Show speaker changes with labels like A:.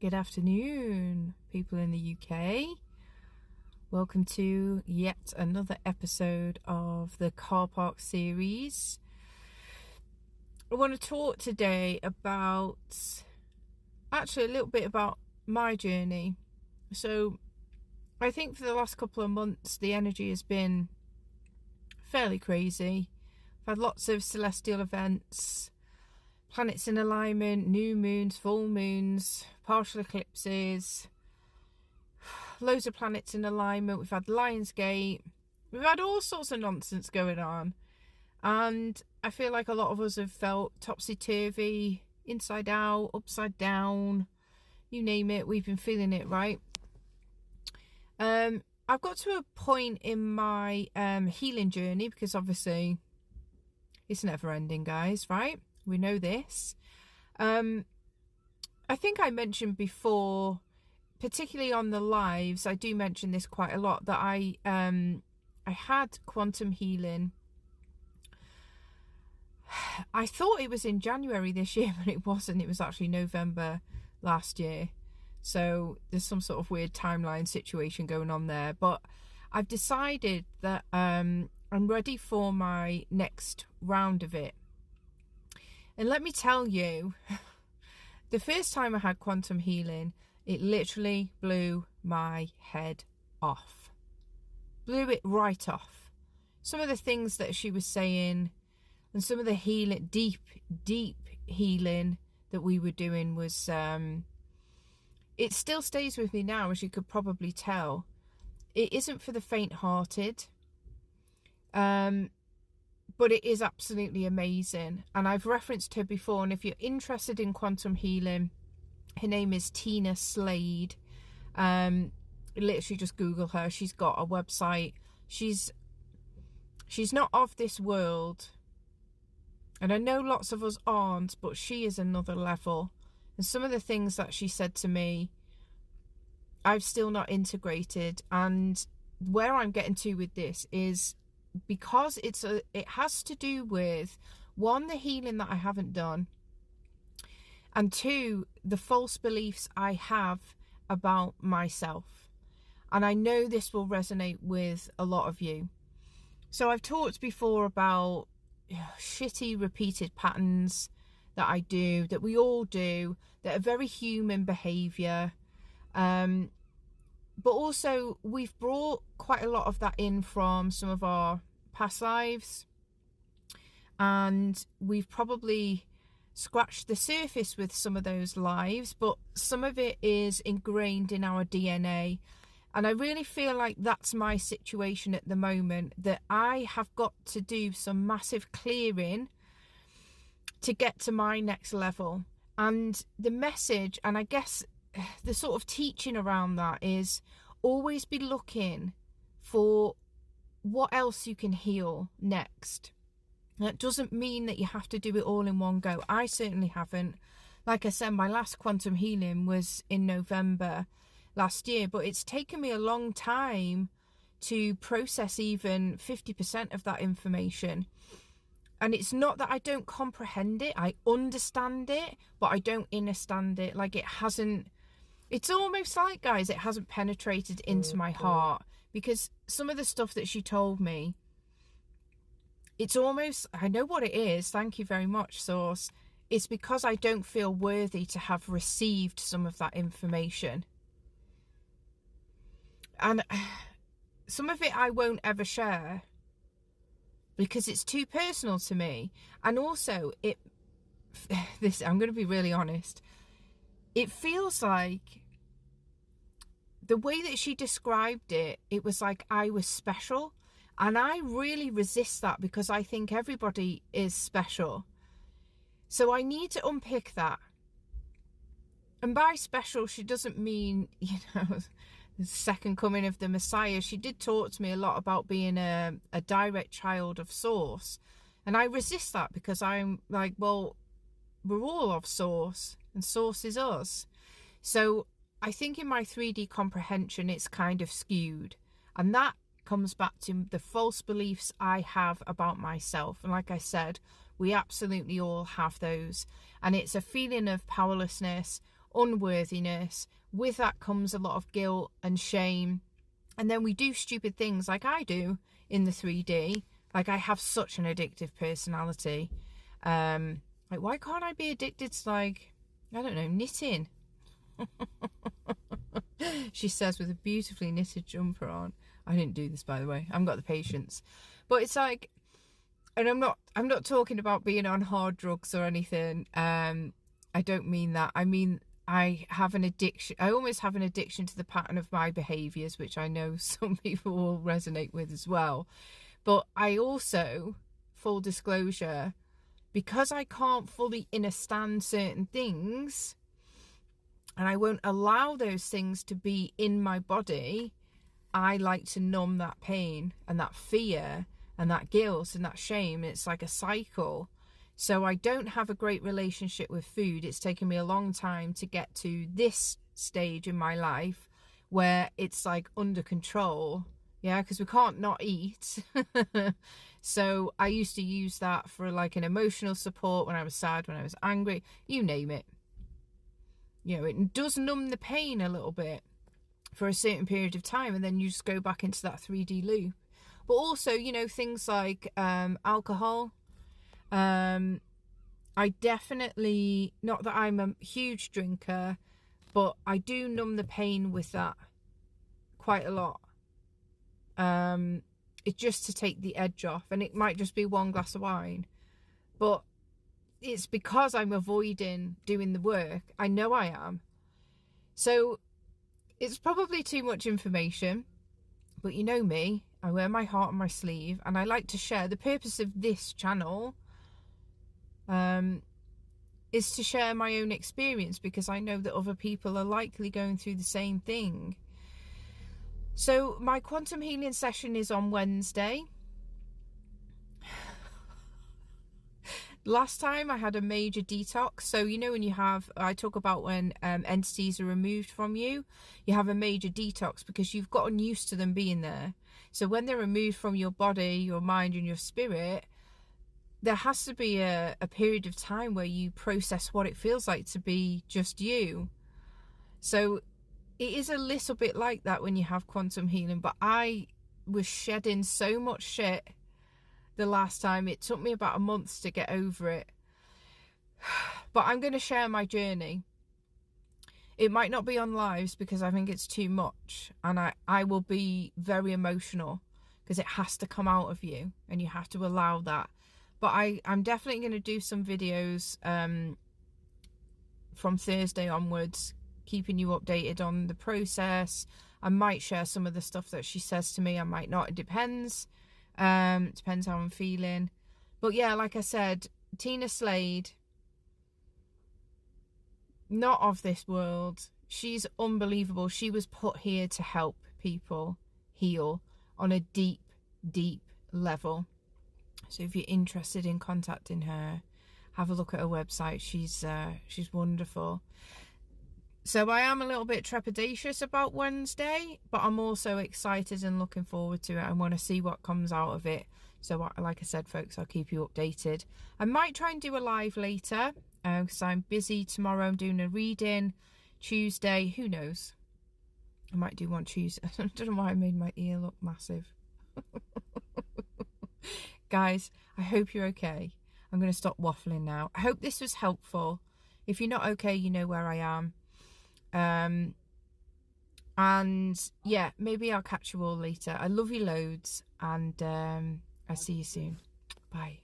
A: Good afternoon, people in the UK. Welcome to yet another episode of the Car Park series. I want to talk today about, actually a little bit about my journey. So I think for the last couple of months, the energy has been fairly crazy. I've had lots of celestial events, planets in alignment, new moons, full moons, partial eclipses, loads of planets in alignment. We've had Lionsgate. We've had all sorts of nonsense going on. And I feel like a lot of us have felt topsy-turvy, inside out, upside down, you name it. We've been feeling it, right? I've got to a point in my healing journey, because obviously it's never ending, guys, right? We know this. I think I mentioned before, particularly on the lives, I do mention this quite a lot, that I had quantum healing. I thought it was in January this year, but it wasn't. It was actually November last year. So there's some sort of weird timeline situation going on there. But I've decided that I'm ready for my next round of it. And let me tell you, the first time I had quantum healing, it literally blew my head off. Blew it right off. Some of the things that she was saying and some of the healing, deep healing that we were doing was, it still stays with me now, as you could probably tell. It isn't for the faint-hearted. But it is absolutely amazing. And I've referenced her before. And if you're interested in quantum healing, her name is Tina Slade. Literally just Google her. She's got a website. She's not of this world. And I know lots of us aren't, but she is another level. And some of the things that she said to me, I've still not integrated. And where I'm getting to with this is, because it has to do with, one, the healing that I haven't done, and two, the false beliefs I have about myself. And I know this will resonate with a lot of you. So I've talked before about shitty repeated patterns that I do, that we all do, that are very human behaviour. But also, we've brought quite a lot of that in from some of our past lives. And we've probably scratched the surface with some of those lives, but some of it is ingrained in our DNA. And I really feel like that's my situation at the moment, that I have got to do some massive clearing to get to my next level. And the message, and I guess the sort of teaching around that, is always be looking for what else you can heal next. That doesn't mean that you have to do it all in one go. I certainly haven't. Like I said, my last quantum healing was in November last year, but it's taken me a long time to process even 50% of that information. And it's not that I don't comprehend it. I understand it, but I don't understand it. Like, it hasn't, it's almost like, guys, it hasn't penetrated into my heart. Because some of the stuff that she told me, it's almost, I know what it is. Thank you very much, Source. It's because I don't feel worthy to have received some of that information. And some of it I won't ever share, because it's too personal to me. And also, I'm going to be really honest, it feels like, the way that she described it, it was like I was special. And I really resist that, because I think everybody is special. So I need to unpick that. And by special, she doesn't mean, the second coming of the Messiah. She did talk to me a lot about being a direct child of Source. And I resist that, because I'm like, well, we're all of Source, and Source is us. So I think in my 3D comprehension, it's kind of skewed. And that comes back to the false beliefs I have about myself. And like I said, we absolutely all have those. And it's a feeling of powerlessness, unworthiness. With that comes a lot of guilt and shame. And then we do stupid things like I do in the 3D. Like, I have such an addictive personality. Like, why can't I be addicted to, like, I don't know, knitting? She says with a beautifully knitted jumper on. I didn't do this, by the way. I haven't got the patience. But it's like, and I'm not talking about being on hard drugs or anything. I don't mean that. I mean, I have an addiction. I almost have an addiction to the pattern of my behaviours, which I know some people will resonate with as well. But I also, full disclosure, because I can't fully understand certain things, and I won't allow those things to be in my body, I like to numb that pain and that fear and that guilt and that shame. It's like a cycle. So I don't have a great relationship with food. It's taken me a long time to get to this stage in my life where it's like under control. Yeah, because we can't not eat. So I used to use that for like an emotional support when I was sad, when I was angry, you name it. You know, it does numb the pain a little bit for a certain period of time, and then you just go back into that 3D loop. But also, you know, things like alcohol. I definitely, not that I'm a huge drinker, but I do numb the pain with that quite a lot. It's just to take the edge off, and it might just be one glass of wine, but it's because I'm avoiding doing the work. I know I am. So it's probably too much information, but you know me, I wear my heart on my sleeve, and I like to share. The purpose of this channel is to share my own experience, because I know that other people are likely going through the same thing. So my quantum healing session is on Wednesday. Last time I had a major detox. So, you know, when you have, I talk about when entities are removed from you, you have a major detox because you've gotten used to them being there. So when they're removed from your body, your mind and your spirit, there has to be a period of time where you process what it feels like to be just you. So it is a little bit like that when you have quantum healing, but I was shedding so much shit the last time. It took me about a month to get over it. But I'm going to share my journey. It might not be on lives because I think it's too much, and I will be very emotional because it has to come out of you and you have to allow that. But I'm definitely going to do some videos from Thursday onwards, keeping you updated on the process. I might share some of the stuff that she says to me. I might not. It depends. It depends how I'm feeling. But yeah, like I said, Tina Slade, not of this world. She's unbelievable. She was put here to help people heal on a deep, deep level. So if you're interested in contacting her, have a look at her website. She's wonderful. So I am a little bit trepidatious about Wednesday, but I'm also excited and looking forward to it. I want to see what comes out of it. So like I said, folks, I'll keep you updated. I might try and do a live later because I'm busy tomorrow. I'm doing a reading. Tuesday, who knows? I might do one Tuesday. I don't know why I made my ear look massive. Guys, I hope you're okay. I'm going to stop waffling now. I hope this was helpful. If you're not okay, you know where I am. And yeah, maybe I'll catch you all later. I love you loads, and I'll see you soon. Bye.